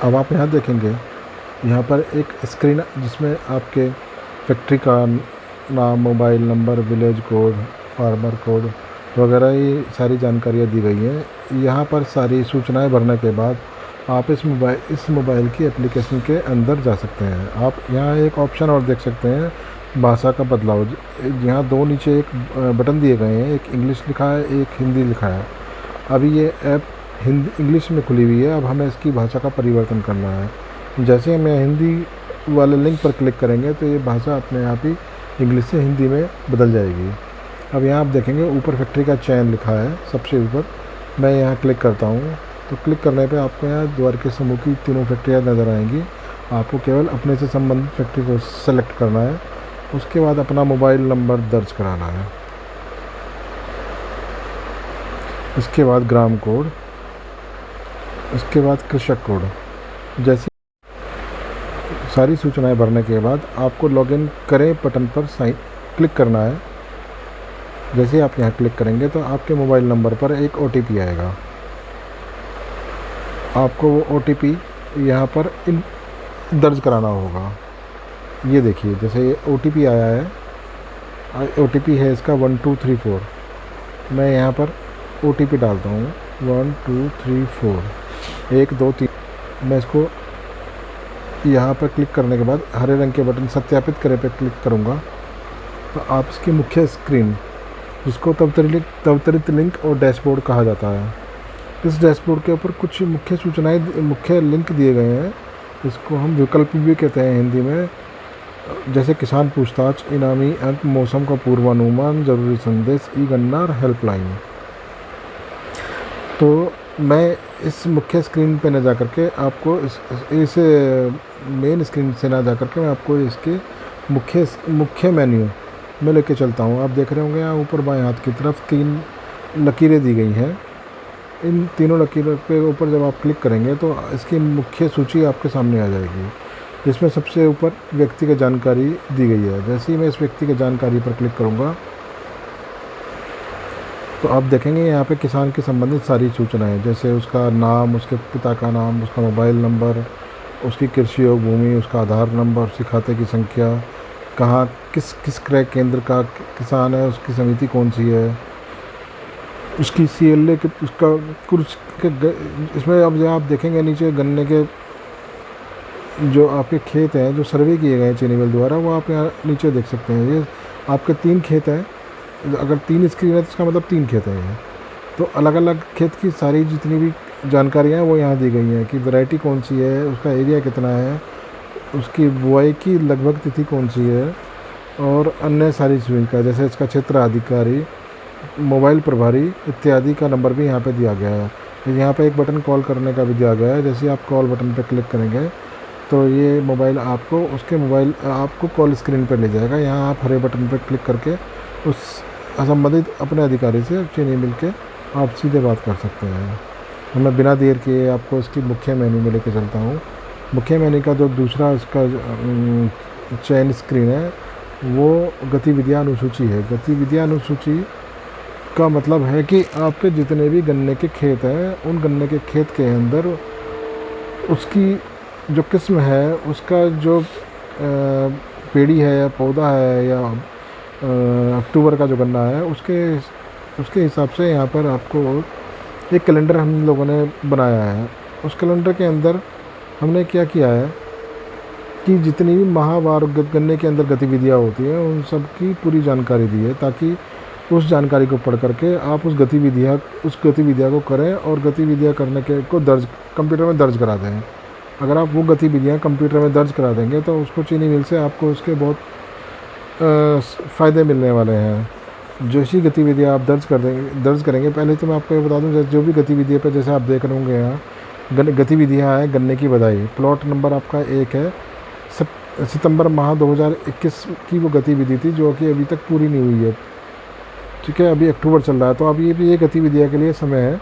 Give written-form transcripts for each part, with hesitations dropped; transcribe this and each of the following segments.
अब आप यहाँ देखेंगे, यहाँ पर एक स्क्रीन जिसमें आपके फैक्ट्री का नाम, mobile number, village code, farmer code वगैरह ये सारी जानकारियाँ दी गई हैं। यहाँ पर सारी सूचनाएं भरने के बाद आप इस मोबाइल की एप्लीकेशन के अंदर जा सकते हैं। आप यहाँ एक ऑप्शन और देख सकते हैं, भाषा का बदलाव। यहाँ दो नीचे एक बटन दिए गए हैं, एक इंग्लिश लिखा है, एक हिंदी लिखा है। अभी ये ऐप हिंदी इंग्लिश में खुली हुई है, अब हमें इसकी भाषा का परिवर्तन करना है। जैसे हम हिंदी वाले लिंक पर क्लिक करेंगे तो ये भाषा अपने आप ही इंग्लिश से हिंदी में बदल जाएगी। अब यहाँ आप देखेंगे ऊपर फैक्ट्री का चयन लिखा है सबसे ऊपर। मैं यहाँ क्लिक करता हूँ तो क्लिक करने पे आपको यहाँ द्वारका समूह की तीनों फैक्ट्रियाँ नज़र आएंगी। आपको केवल अपने से संबंधित फैक्ट्री को सेलेक्ट करना है, उसके बाद अपना मोबाइल नंबर दर्ज कराना है, इसके बाद ग्राम कोड, इसके बाद कृषक कोड। जैसे सारी सूचनाएं भरने के बाद आपको लॉगिन करें बटन पर क्लिक करना है। जैसे आप यहाँ क्लिक करेंगे तो आपके मोबाइल नंबर पर एक OTP आएगा। आपको वो OTP यहाँ पर दर्ज कराना होगा। ये देखिए, जैसे ये OTP आया है, OTP है इसका 1234। मैं यहाँ पर OTP डालता हूँ 1234 1 2 3। मैं इसको यहाँ पर क्लिक करने के बाद हरे रंग के बटन सत्यापित करें पे क्लिक करूँगा तो आप इसकी मुख्य स्क्रीन, जिसको त्वरित लिंक और डैशबोर्ड कहा जाता है, इस डैशबोर्ड के ऊपर कुछ मुख्य सूचनाएं, मुख्य लिंक दिए गए हैं। इसको हम विकल्प भी कहते हैं हिंदी में, जैसे किसान पूछताछ, इनामी अंक, मौसम का पूर्वानुमान, ज़रूरी संदेश, ई गन्ना और हेल्पलाइन। तो मैं इस मुख्य स्क्रीन पे न जा करके आपको इस मेन स्क्रीन से ना जा करके मैं आपको इसके मुख्य मेन्यू में लेके चलता हूँ। आप देख रहे होंगे यहाँ ऊपर बाएं हाथ की तरफ 3 लकीरें दी गई हैं। इन तीनों लकीरों के ऊपर जब आप क्लिक करेंगे तो इसकी मुख्य सूची आपके सामने आ जाएगी, जिसमें सबसे ऊपर व्यक्ति की जानकारी दी गई है। जैसे ही मैं इस व्यक्ति की जानकारी पर क्लिक करूँगा तो आप देखेंगे यहाँ पे किसान के संबंधित सारी सूचनाएं, जैसे उसका नाम, उसके पिता का नाम, उसका मोबाइल नंबर, उसकी कृषि योग भूमि, उसका आधार नंबर, उसके खाते की संख्या, कहाँ किस क्रय केंद्र का किसान है, उसकी समिति कौन सी है, उसकी CLA उसका कुछ इसमें। अब जहाँ आप देखेंगे नीचे गन्ने के जो आपके खेत हैं जो सर्वे किए गए हैं चीनी मिल द्वारा, वो आप यहाँ नीचे देख सकते हैं। ये आपके 3 खेत हैं, अगर 3 स्क्रीन है तो इसका मतलब 3 खेत हैं ये। तो अलग अलग खेत की सारी जितनी भी जानकारियाँ हैं वो यहाँ दी गई हैं कि वैरायटी कौन सी है, उसका एरिया कितना है, उसकी बुआई की लगभग तिथि कौन सी है, और अन्य सारी सुविधा, जैसे इसका क्षेत्र अधिकारी, मोबाइल प्रभारी इत्यादि का नंबर भी यहाँ पे दिया गया है। यहाँ पे एक बटन कॉल करने का भी दिया गया है। जैसे आप कॉल बटन पे क्लिक करेंगे तो ये मोबाइल आपको कॉल स्क्रीन पर ले जाएगा। यहाँ आप हरे बटन पर क्लिक करके उस संबंधित अपने अधिकारी से चीनी मिल के आप सीधे बात कर सकते हैं। मैं बिना देर किए आपको इसकी मुख्य मेन्यू में लेके चलता हूँ। मुख्य मेन्यू का जो दूसरा इसका चयन स्क्रीन है वो गतिविधियाँ अनुसूची है। गतिविधियाँ अनुसूची का मतलब है कि आपके जितने भी गन्ने के खेत हैं, उन गन्ने के खेत के अंदर उसकी जो किस्म है, उसका जो पेड़ी है या पौधा है या अक्टूबर का जो गन्ना है, उसके हिसाब से यहाँ पर आपको एक कैलेंडर हम लोगों ने बनाया है। उस कैलेंडर के अंदर हमने क्या किया है कि जितनी भी माहवार गन्ने के अंदर गतिविधियाँ होती हैं उन सब की पूरी जानकारी दी है, ताकि उस जानकारी को पढ़ करके आप उस गतिविधियाँ को करें और गतिविधियाँ करने के को कंप्यूटर में दर्ज करा दें। अगर आप वो गतिविधियाँ कंप्यूटर में दर्ज करा देंगे तो उसको चीनी मिल से आपको उसके बहुत फ़ायदे मिलने वाले हैं। जो सी गतिविधियाँ आप दर्ज करेंगे, पहले तो मैं आपको ये बता दूँ, जो भी गतिविधियों पर जैसे आप देख रहे होंगे यहाँ गतिविधियाँ हैं, गन्ने की बधाई, प्लॉट नंबर आपका 1 है। सितंबर माह 2021 की वो गतिविधि थी जो कि अभी तक पूरी नहीं हुई है, ठीक है, अभी अक्टूबर चल रहा है। तो अब ये गतिविधियाँ के लिए समय है।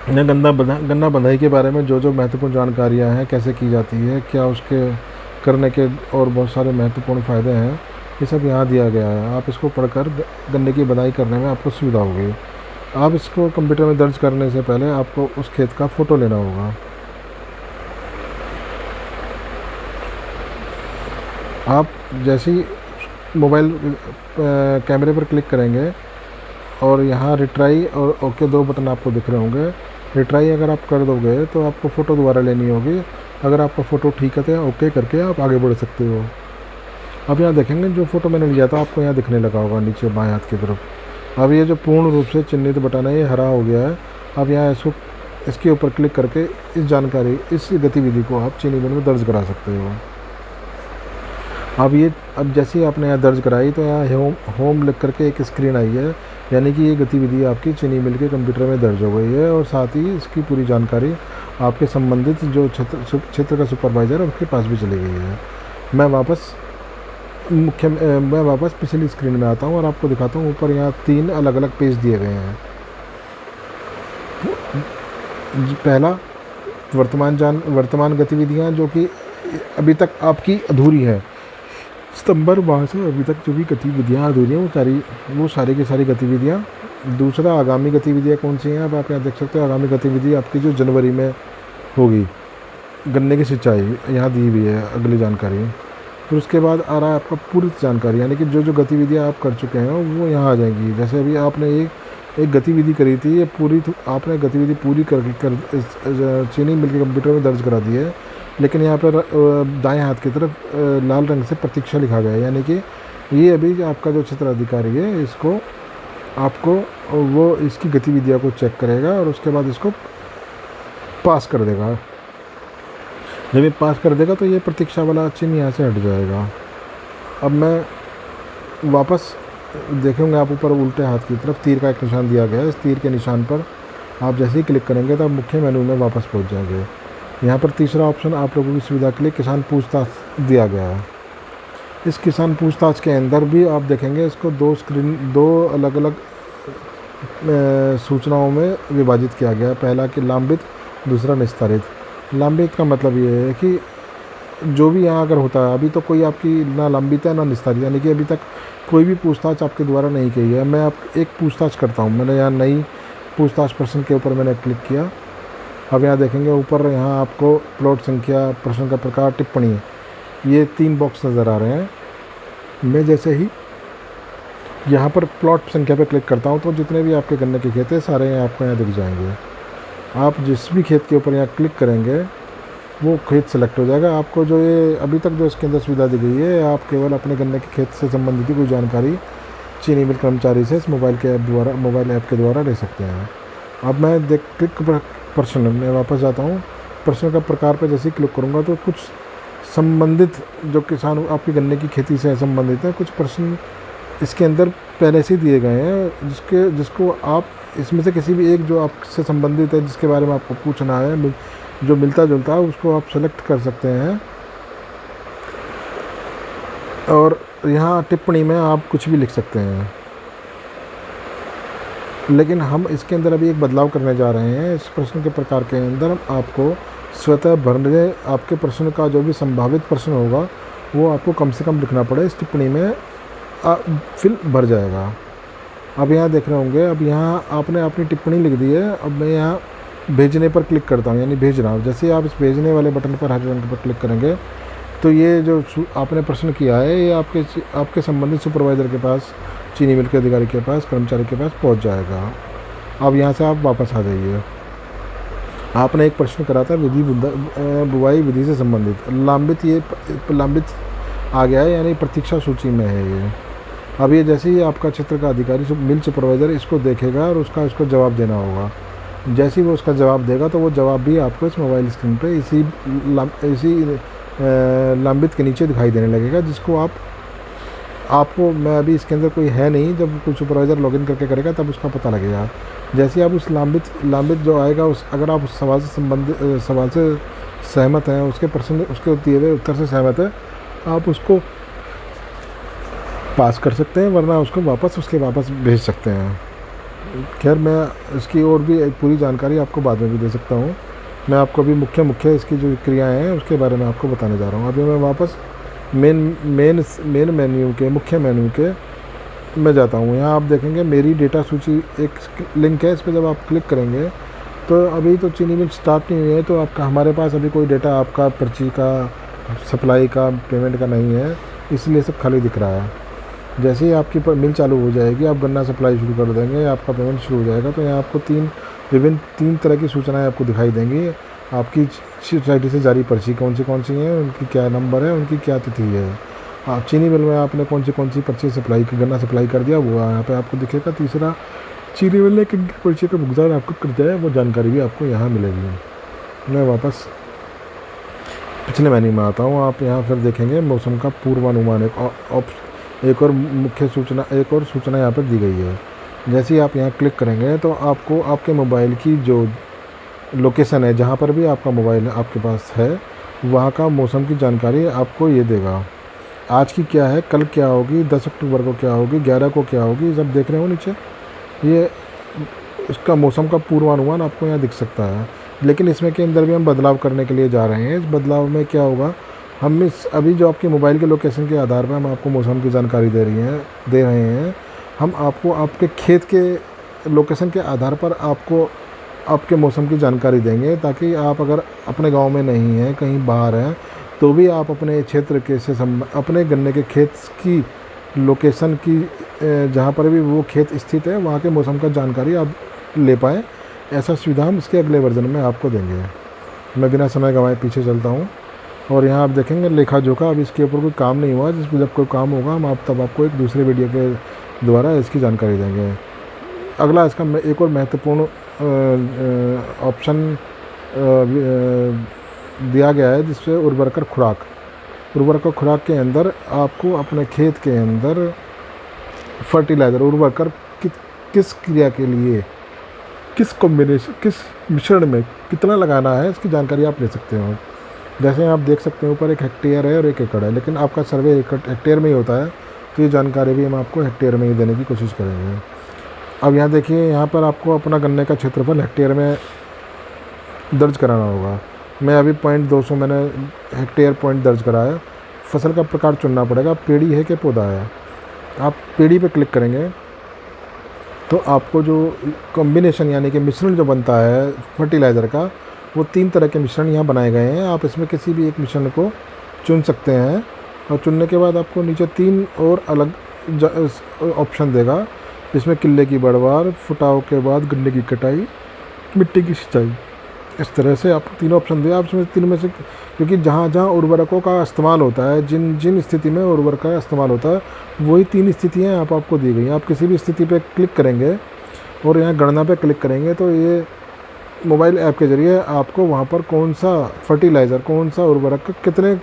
गन्ना बंधाई के बारे में जो महत्वपूर्ण जानकारियाँ हैं, कैसे की जाती है, क्या उसके करने के और बहुत सारे महत्वपूर्ण फ़ायदे हैं, ये सब यहाँ दिया गया है। आप इसको पढ़कर गन्ने की बधाई करने में आपको सुविधा होगी। आप इसको कंप्यूटर में दर्ज करने से पहले आपको उस खेत का फ़ोटो लेना होगा। आप जैसे ही मोबाइल कैमरे पर क्लिक करेंगे और यहाँ रिट्राई और ओके 2 बटन आपको दिख रहे होंगे। रिट्राई अगर आप कर दोगे तो आपको फ़ोटो दोबारा लेनी होगी। अगर आपका फ़ोटो ठीक है तो ओके करके आप आगे बढ़ सकते हो। अब यहाँ देखेंगे जो फ़ोटो मैंने लिया था आपको यहाँ दिखने लगा होगा नीचे बाएं हाथ की तरफ। अब ये जो पूर्ण रूप से चिन्हित बटन है ये हरा हो गया है। अब यहाँ इसके ऊपर क्लिक करके इस गतिविधि को आप चीनी मिल में दर्ज करा सकते हो। अब जैसे ही आपने यहाँ दर्ज कराई तो यहाँ होम लिख करके एक स्क्रीन आई है, यानी कि ये गतिविधि आपकी चीनी मिल के कंप्यूटर में दर्ज हो गई है और साथ ही इसकी पूरी जानकारी आपके संबंधित जो क्षेत्र का सुपरवाइज़र है उसके पास भी चली गई है। मैं वापस पिछली स्क्रीन में आता हूँ और आपको दिखाता हूँ। ऊपर यहाँ 3 अलग अलग पेज दिए गए हैं। पहला वर्तमान गतिविधियाँ जो कि अभी तक आपकी अधूरी है। सितंबर माह से अभी तक जो भी गतिविधियाँ अधूरी हैं वो सारी की सारी गतिविधियाँ। दूसरा आगामी गतिविधियाँ कौन सी हैं, अब आप यहाँ देख सकते हो। आगामी गतिविधि आपकी जो जनवरी में होगी, गन्ने की सिंचाई यहाँ दी हुई है अगली जानकारी। फिर उसके बाद आ रहा है आपका पूरी जानकारी, यानी कि जो गतिविधियाँ आप कर चुके हैं वो यहाँ आ जाएंगी। जैसे अभी आपने एक गतिविधि करी थी, ये आपने गतिविधि पूरी चीनी मिल के कंप्यूटर में दर्ज करा दी है, लेकिन यहाँ पर दाएं हाथ की तरफ लाल रंग से प्रतीक्षा लिखा गया है, यानी कि ये अभी आपका जो क्षेत्र अधिकारी है वो इसकी गतिविधियों को चेक करेगा और उसके बाद इसको पास कर देगा। जब ये पास कर देगा तो ये प्रतीक्षा वाला चिन्ह यहाँ से हट जाएगा। अब मैं वापस देखेंगे, आप ऊपर उल्टे हाथ की तरफ तीर का एक निशान दिया गया है। इस तीर के निशान पर आप जैसे ही क्लिक करेंगे तो आप मुख्य मेनू में वापस पहुँच जाएंगे। यहाँ पर तीसरा ऑप्शन आप लोगों की सुविधा के लिए किसान पूछताछ दिया गया है। इस किसान पूछताछ के अंदर भी आप देखेंगे इसको 2 अलग अलग सूचनाओं में विभाजित किया गया है। पहला कि लंबित, दूसरा निस्तारित। लंबित का मतलब ये है कि जो भी यहाँ अगर होता है, अभी तो कोई आपकी ना लंबित है ना निस्तारित, यानी कि अभी तक कोई भी पूछताछ आपके द्वारा नहीं की है। मैं आप एक पूछताछ करता हूँ। मैंने यहाँ नई पूछताछ प्रश्न के ऊपर मैंने क्लिक किया। अब यहाँ देखेंगे ऊपर यहाँ आपको प्लॉट संख्या, प्रश्न का प्रकार, टिप्पणी, ये 3 बॉक्स नज़र आ रहे हैं। मैं जैसे ही यहाँ पर प्लॉट संख्या पर क्लिक करता हूँ तो जितने भी आपके गन्ने के खेत हैं सारे आपको यहाँ दिख जाएंगे। आप जिस भी खेत के ऊपर यहाँ क्लिक करेंगे वो खेत सेलेक्ट हो जाएगा। आपको जो ये अभी तक जो इसके अंदर सुविधा दी गई है, आप केवल अपने गन्ने के खेत से संबंधित कोई जानकारी चीनी मिल कर्मचारी से इस मोबाइल ऐप के द्वारा ले सकते हैं। अब मैं क्लिक प्रश्न में वापस जाता हूँ। प्रश्न का प्रकार पर जैसे ही क्लिक करूँगा तो कुछ संबंधित जो किसान आपकी गन्ने की खेती से संबंधित है, कुछ प्रश्न इसके अंदर पहले से दिए गए हैं, जिसको आप इसमें से किसी भी एक जो आपसे संबंधित है, जिसके बारे में आपको पूछना है, जो मिलता जुलता है, उसको आप सेलेक्ट कर सकते हैं। और यहाँ टिप्पणी में आप कुछ भी लिख सकते हैं, लेकिन हम इसके अंदर अभी एक बदलाव करने जा रहे हैं। इस प्रश्न के प्रकार के अंदर आपको स्वतः भरने, आपके प्रश्न का जो भी संभावित प्रश्न होगा वो आपको कम से कम लिखना पड़े, इस टिप्पणी में फिल भर जाएगा। अब यहाँ देख रहे होंगे, अब यहाँ आपने अपनी टिप्पणी लिख दी है। अब मैं यहाँ भेजने पर क्लिक करता हूँ, यानी भेजना। जैसे आप इस भेजने वाले बटन पर हरे रंग पर क्लिक करेंगे तो ये जो आपने प्रश्न किया है ये आपके संबंधित सुपरवाइज़र के पास, चीनी मिल के अधिकारी के पास, कर्मचारी के पास पहुँच जाएगा। अब यहाँ से आप वापस आ जाइए। आपने एक प्रश्न करा था बुवाई विधि से संबंधित, लंबित आ गया है, यानी प्रतीक्षा सूची में है ये। अब ये जैसे ही आपका क्षेत्र का अधिकारी मिल सुपरवाइज़र इसको देखेगा और उसको जवाब देना होगा। जैसे ही वो उसका जवाब देगा तो वो जवाब भी आपको इस मोबाइल स्क्रीन पे इसी लंबित के नीचे दिखाई देने लगेगा, जिसको आपको मैं अभी इसके अंदर कोई है नहीं, जब कोई सुपरवाइज़र लॉगिन करके करेगा तब उसका पता लगेगा। जैसे आप उस लंबित जो आएगा अगर आप उस सवाल से सहमत हैं, उसके दिए हुए उत्तर से सहमत है, आप उसको पास कर सकते हैं, वरना उसको वापस भेज सकते हैं। खैर, मैं इसकी और भी पूरी जानकारी आपको बाद में भी दे सकता हूँ। मैं आपको अभी मुख्य इसकी जो क्रियाएं हैं उसके बारे में आपको बताने जा रहा हूँ। अभी मैं वापस मेन मेन्यू के मुख्य मेन्यू के में जाता हूँ। यहाँ आप देखेंगे मेरी डेटा सूची एक लिंक है, इस पर जब आप क्लिक करेंगे तो अभी तो चीनी मिल स्टार्ट नहीं हुई है, तो हमारे पास अभी कोई डेटा आपका पर्ची का, सप्लाई का, पेमेंट का नहीं है। इसलिए सब खाली दिख रहा है। जैसे ही आपकी मिल चालू हो जाएगी, आप गन्ना सप्लाई शुरू कर देंगे, आपका पेमेंट शुरू हो जाएगा, तो यहाँ आपको तीन तरह की सूचनाएं आपको दिखाई देंगी। आपकी सोसाइटी से जारी पर्ची कौन सी हैं, उनकी क्या नंबर है, उनकी क्या तिथि है। आप चीनी मिल में आपने कौन सी पर्ची सप्लाई की, गन्ना सप्लाई कर दिया, वो यहाँ पे आपको दिखेगा। तीसरा, चीनी मिल ने किन पर्ची का भुगतान आपको कर दिया है, वो जानकारी भी आपको यहाँ मिलेगी। मैं वापस पिछले महीने में आता हूँ। आप यहाँ फिर देखेंगे मौसम का पूर्वानुमान, एक और सूचना यहाँ पर दी गई है। जैसे ही आप यहाँ क्लिक करेंगे तो आपको आपके मोबाइल की जो लोकेशन है, जहाँ पर भी आपका मोबाइल आपके पास है, वहाँ का मौसम की जानकारी आपको ये देगा। आज की क्या है, कल क्या होगी, 10 अक्टूबर को क्या होगी, 11 को क्या होगी, सब देख रहे हो नीचे। ये इसका मौसम का पूर्वानुमान आपको यहाँ दिख सकता है। लेकिन इसमें के अंदर भी हम बदलाव करने के लिए जा रहे हैं। इस बदलाव में क्या होगा, हम अभी जो आपके मोबाइल के लोकेशन के आधार पर हम आपको मौसम की जानकारी दे रहे हैं। हम आपको आपके खेत के लोकेशन के आधार पर आपको आपके मौसम की जानकारी देंगे, ताकि आप अगर अपने गांव में नहीं हैं, कहीं बाहर हैं, तो भी आप अपने क्षेत्र के अपने गन्ने के खेत की लोकेशन की जहाँ पर भी वो खेत स्थित है, वहाँ के मौसम का जानकारी आप ले पाएँ। ऐसा सुविधा हम इसके अगले वर्जन में आपको देंगे। मैं बिना समय गंवाए पीछे चलता हूँ और यहाँ आप देखेंगे लेखा जोखा। अब इसके ऊपर कोई काम नहीं हुआ, जिस पर जब कोई काम होगा हम तब आपको एक दूसरे वीडियो के द्वारा इसकी जानकारी देंगे। अगला इसका एक और महत्वपूर्ण ऑप्शन दिया गया है, जिससे उर्वरक खुराक के अंदर आपको अपने खेत के अंदर फर्टिलाइज़र उर्वरक किस क्रिया के लिए, किस कॉम्बिनेशन, किस मिश्रण में कितना लगाना है, इसकी जानकारी आप ले सकते हो। जैसे आप देख सकते हैं ऊपर एक हेक्टेयर है और 1 एकड़ है, लेकिन आपका सर्वे हेक्टेयर में ही होता है, तो ये जानकारी भी हम आपको हेक्टेयर में ही देने की कोशिश करेंगे। अब यहाँ देखिए, यहाँ पर आपको अपना गन्ने का क्षेत्रफल हेक्टेयर में दर्ज कराना होगा। मैं अभी 200 मैंने हेक्टेयर पॉइंट दर्ज कराया। फसल का प्रकार चुनना पड़ेगा, पेड़ी है कि पौधा है। आप पेड़ी पे क्लिक करेंगे तो आपको जो कॉम्बिनेशन यानी कि मिश्रण जो बनता है फर्टिलाइज़र का, वो 3 तरह के मिश्रण यहाँ बनाए गए हैं। आप इसमें किसी भी एक मिश्रण को चुन सकते हैं और चुनने के बाद आपको नीचे 3 और अलग ऑप्शन देगा, जिसमें किले की बढ़वार, फुटाव के बाद गन्ने की कटाई, मिट्टी की सिंचाई। इस तरह से आपको 3 ऑप्शन दिए। आप इसमें 3 में से, क्योंकि जहाँ जहाँ उर्वरकों का इस्तेमाल होता है, जिन स्थिति में उर्वरक का इस्तेमाल होता है, वही 3 स्थितियाँ यहाँ पर आपको दी गई हैं। आप किसी भी स्थिति पे क्लिक करेंगे और यहाँ गणना पे क्लिक करेंगे तो ये मोबाइल ऐप के ज़रिए आपको वहाँ पर कौन सा फर्टिलाइज़र, कौन सा उर्वरक कितने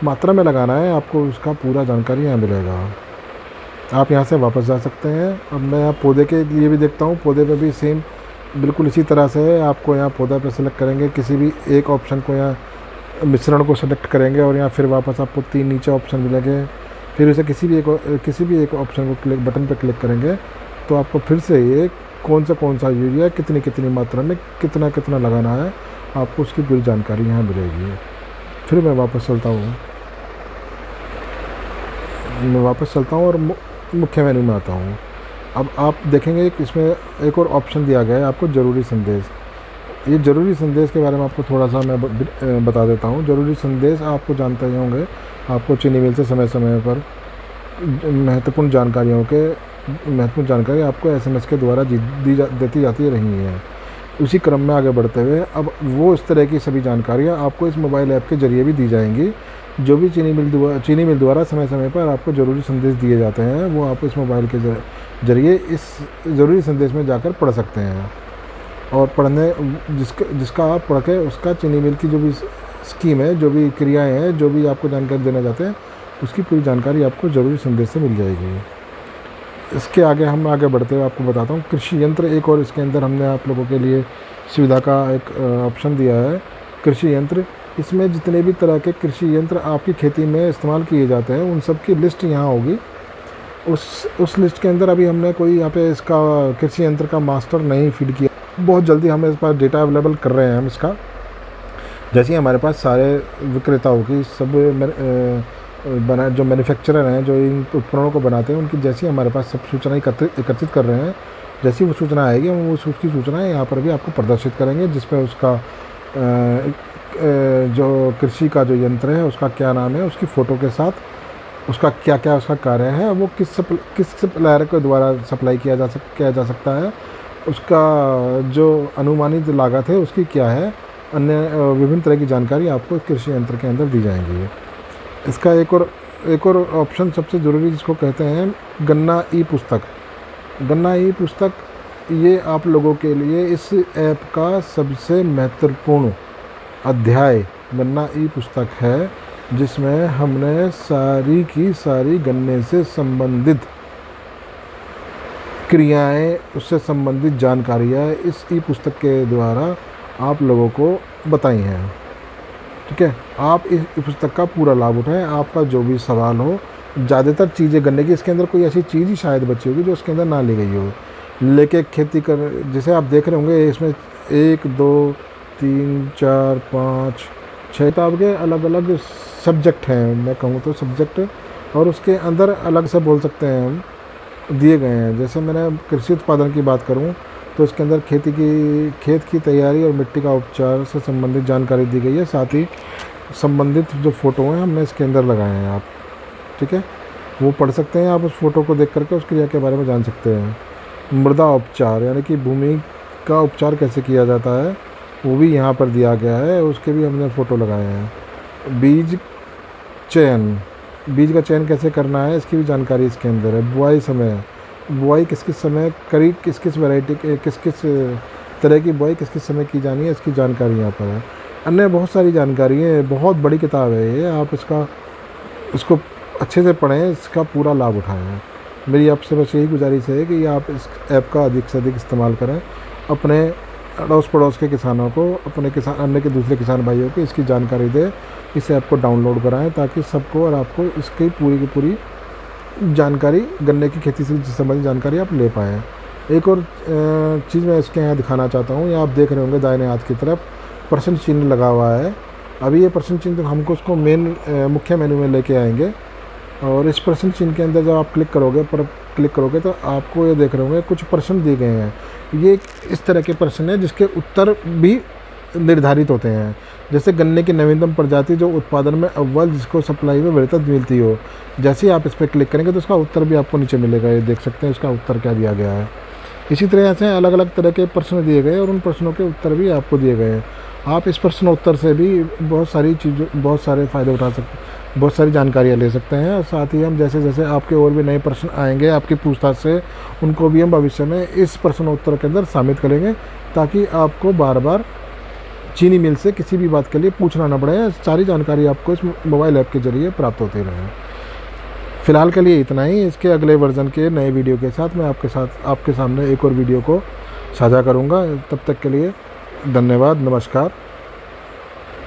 मात्रा में लगाना है, आपको उसका पूरा जानकारी यहाँ मिलेगा। आप यहाँ से वापस जा सकते हैं। अब मैं यहाँ पौधे के लिए भी देखता हूँ। पौधे पे भी सेम बिल्कुल इसी तरह से है। आपको यहाँ पौधा पे सेलेक्ट करेंगे, किसी भी एक ऑप्शन को, यहाँ मिश्रण को सेलेक्ट करेंगे और यहाँ फिर वापस आपको 3 नीचे ऑप्शन मिलेंगे। फिर उसे किसी भी एक ऑप्शन को बटन पे क्लिक करेंगे तो आपको फिर से ये कौन सा यूरिया कितनी मात्रा में कितना लगाना है, आपको उसकी पूरी जानकारी यहाँ मिलेगी। फिर मैं वापस चलता हूँ और मुख्य मेन्यू में आता हूँ। अब आप देखेंगे इसमें एक और ऑप्शन दिया गया है आपको, ज़रूरी संदेश। ये ज़रूरी संदेश के बारे में आपको थोड़ा सा मैं बता देता हूँ। ज़रूरी संदेश आपको जानते ही होंगे, आपको चीनी मिल से समय समय पर महत्वपूर्ण जानकारी आपको SMS के द्वारा देती जाती रही है। उसी क्रम में आगे बढ़ते हुए अब वो इस तरह की सभी जानकारियाँ आपको इस मोबाइल ऐप के ज़रिए भी दी जाएंगी। जो भी चीनी मिल द्वारा समय समय पर आपको ज़रूरी संदेश दिए जाते हैं, वो आप इस मोबाइल के ज़रिए इस ज़रूरी संदेश में जाकर पढ़ सकते हैं। और जिसका आप पढ़ के उसका चीनी मिल की जो भी स्कीम है, जो भी क्रियाएं हैं, जो भी आपको जानकारी देना चाहते हैं, उसकी पूरी जानकारी आपको ज़रूरी संदेश से मिल जाएगी। इसके आगे हम आगे बढ़ते हुए आपको बताता हूँ कृषि यंत्र। एक और इसके अंदर हमने आप लोगों के लिए सुविधा का एक ऑप्शन दिया है, कृषि यंत्र। इसमें जितने भी तरह के कृषि यंत्र आपकी खेती में इस्तेमाल किए जाते हैं, उन सब की लिस्ट यहाँ होगी। उस लिस्ट के अंदर अभी हमने कोई यहाँ पे इसका कृषि यंत्र का मास्टर नहीं फीड किया। बहुत जल्दी हम इस पर डेटा अवेलेबल कर रहे हैं हम इसका। जैसे ही हमारे पास सारे विक्रेताओं की सब जो मैन्युफैक्चरर हैं, जो इन उपकरणों को बनाते हैं, उनकी जैसे ही हमारे पास सब सूचनाएं एकत्रित कर रहे हैं, जैसी वो सूचना आएगी हम उसकी सूचनाएं यहाँ पर भी आपको प्रदर्शित करेंगे, जिसमें उसका जो कृषि का जो यंत्र है उसका क्या नाम है, उसकी फ़ोटो के साथ उसका क्या क्या उसका कार्य है, वो किस सप्लायर के द्वारा सप्लाई किया जा सकता है, उसका जो अनुमानित लागत है उसकी क्या है, अन्य विभिन्न तरह की जानकारी आपको कृषि यंत्र के अंदर दी जाएंगी। इसका एक और ऑप्शन सबसे ज़रूरी जिसको कहते हैं गन्ना ई पुस्तक। गन्ना ई पुस्तक ये आप लोगों के लिए इस ऐप का सबसे महत्वपूर्ण अध्याय गन्ना ई पुस्तक है, जिसमें हमने सारी की सारी गन्ने से संबंधित क्रियाएं, उससे संबंधित जानकारियाँ इस ई पुस्तक के द्वारा आप लोगों को बताई हैं। ठीक है, आप इस पुस्तक का पूरा लाभ उठाएं। आपका जो भी सवाल हो, ज़्यादातर चीज़ें गन्ने की, इसके अंदर कोई ऐसी चीज़ ही शायद बची होगी जो इसके अंदर ना ली गई हो। लेके खेती कर, जैसे आप देख रहे होंगे इसमें 1 2 3 4 5 6 किताब के अलग अलग सब्जेक्ट हैं, मैं कहूँ तो सब्जेक्ट, और उसके अंदर अलग से बोल सकते हैं हम दिए गए हैं। जैसे मैंने कृषि उत्पादन की बात करूँ तो इसके अंदर खेत की तैयारी और मिट्टी का उपचार से संबंधित जानकारी दी गई है। साथ ही संबंधित जो फ़ोटो हैं हमने इसके अंदर लगाए हैं आप, ठीक है, वो पढ़ सकते हैं। आप उस फ़ोटो को देख करके उस क्रिया के बारे में जान सकते हैं। मृदा उपचार यानी कि भूमि का उपचार कैसे किया जाता है वो भी यहाँ पर दिया गया है, उसके भी हमने फ़ोटो लगाए हैं। बीज का चयन कैसे करना है इसकी भी जानकारी इसके अंदर है। बुआई किस किस समय करी, किस किस वैरायटी किस किस तरह की बुआई किस किस समय की जानी है, इसकी जानकारी यहाँ पर है। अन्य बहुत सारी जानकारी है, बहुत बड़ी किताब है ये। आप इसको अच्छे से पढ़ें, इसका पूरा लाभ उठाएं। मेरी आपसे बस यही गुजारिश है कि आप इस ऐप का अधिक से अधिक इस्तेमाल करें, अपने अड़ोस पड़ोस के किसानों को, अपने अन्य के दूसरे किसान भाइयों को इसकी जानकारी दें, इस ऐप को डाउनलोड कराएं ताकि सबको और आपको इसकी पूरी की पूरी जानकारी, गन्ने की खेती से संबंधित जानकारी आप ले पाएँ। एक और चीज़ मैं इसके यहाँ दिखाना चाहता हूँ, ये आप देख रहे होंगे दाहिने हाथ की तरफ प्रश्न चिन्ह लगा हुआ है। अभी ये प्रश्न चिन्ह तो हमको उसको मुख्य मेन्यू में लेके आएंगे, और इस प्रश्न चिन्ह के अंदर जब आप क्लिक करोगे तो आपको ये देख रहे होंगे कुछ प्रश्न दिए गए हैं। ये इस तरह के प्रश्न हैं जिसके उत्तर भी निर्धारित होते हैं। जैसे गन्ने की नवीनतम प्रजाति जो उत्पादन में अव्वल, जिसको सप्लाई में वरीयता मिलती हो। जैसे ही आप इस पर क्लिक करेंगे तो उसका उत्तर भी आपको नीचे मिलेगा, ये देख सकते हैं उसका उत्तर क्या दिया गया है। इसी तरह से अलग अलग तरह के प्रश्न दिए गए और उन प्रश्नों के उत्तर भी आपको दिए गए हैं। आप इस प्रश्न उत्तर से भी बहुत सारे फ़ायदे उठा सकते, बहुत सारी जानकारियाँ ले सकते हैं। और साथ ही हम जैसे जैसे आपके और भी नए प्रश्न आएंगे आपकी पूछताछ से, उनको भी हम भविष्य में इस प्रश्नोत्तर के अंदर शामिल करेंगे, ताकि आपको बार बार चीनी मिल से किसी भी बात के लिए पूछना न पड़े। सारी जानकारी आपको इस मोबाइल ऐप के ज़रिए प्राप्त होती रहे। फ़िलहाल के लिए इतना ही। इसके अगले वर्जन के नए वीडियो के साथ मैं आपके सामने एक और वीडियो को साझा करूँगा। तब तक के लिए धन्यवाद, नमस्कार।